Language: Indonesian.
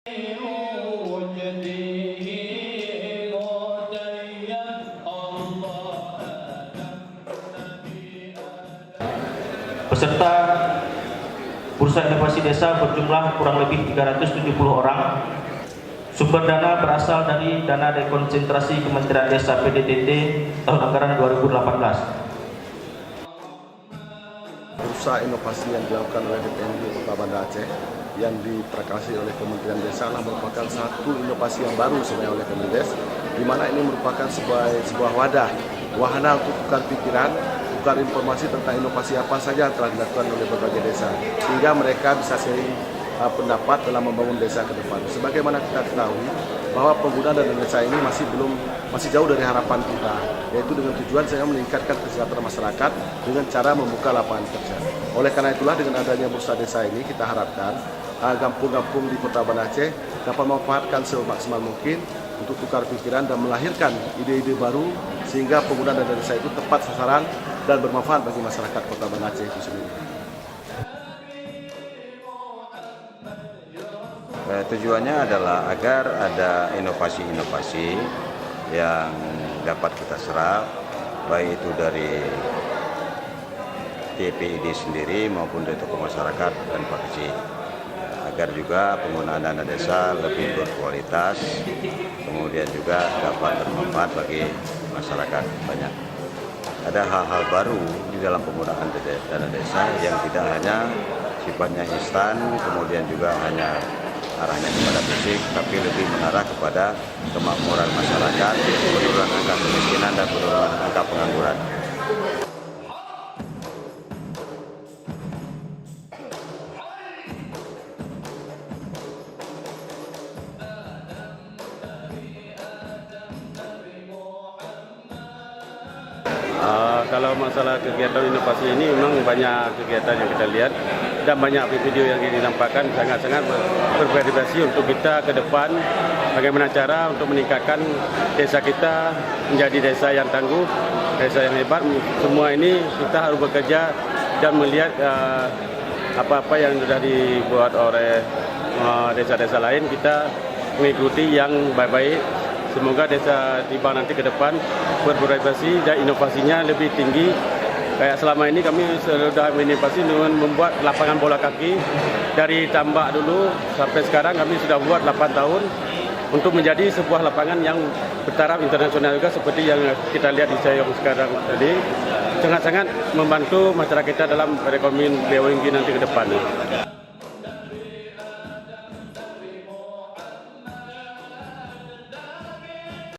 Peserta Bursa Inovasi Desa berjumlah kurang lebih 370 orang. Sumber dana berasal dari dana dekonsentrasi Kementerian Desa PDTT tahun anggaran 2018. Bursa inovasi yang dilakukan oleh DPMD Kota Banda Aceh yang diprakarsai oleh Kementerian Desa merupakan satu inovasi yang baru sebenarnya oleh Kemendes, di mana ini merupakan sebuah wahana untuk tukar pikiran, tukar informasi tentang inovasi apa saja yang telah dilakukan oleh berbagai desa, sehingga mereka bisa sharing pendapat dalam membangun desa ke depan. Sebagaimana kita ketahui bahwa pengguna dana desa ini masih jauh dari harapan kita, yaitu dengan tujuan saya meningkatkan kesejahteraan masyarakat dengan cara membuka lapangan kerja. Oleh karena itulah dengan adanya bursa desa ini kita harapkan kampung-kampung di Kota Banda Aceh dapat memanfaatkan semaksimal mungkin untuk tukar pikiran dan melahirkan ide-ide baru sehingga pengguna dana desa itu tepat sasaran dan bermanfaat bagi masyarakat Kota Banda Aceh itu sendiri. Tujuannya adalah agar ada inovasi-inovasi yang dapat kita serap, baik itu dari TPID sendiri maupun dari tokoh masyarakat dan praktisi, agar juga penggunaan dana desa lebih berkualitas, kemudian juga dapat bermanfaat bagi masyarakat banyak. Ada hal-hal baru di dalam penggunaan dana desa yang tidak hanya sifatnya instan, kemudian juga hanya arahnya kepada fisik, tapi lebih mengarah kepada kemakmuran masyarakat, penurunan angka kemiskinan dan penurunan angka pengangguran. Kalau masalah kegiatan inovasi ini memang banyak kegiatan yang kita lihat dan banyak video yang dinampakkan sangat-sangat bervariasi untuk kita ke depan bagaimana cara untuk meningkatkan desa kita menjadi desa yang tangguh, desa yang hebat. Semua ini kita harus bekerja dan melihat apa-apa yang sudah dibuat oleh desa-desa lain, kita mengikuti yang baik-baik. Semoga desa Timbang nanti ke depan bervariasi dan inovasinya lebih tinggi. Kayak selama ini kami sudah berinovasi dengan membuat lapangan bola kaki dari tambak dulu sampai sekarang kami sudah buat 8 tahun untuk menjadi sebuah lapangan yang bertaraf internasional juga seperti yang kita lihat di Sayong sekarang tadi. Sangat-sangat membantu masyarakat kita dalam perekonomian BUMD nanti ke depan.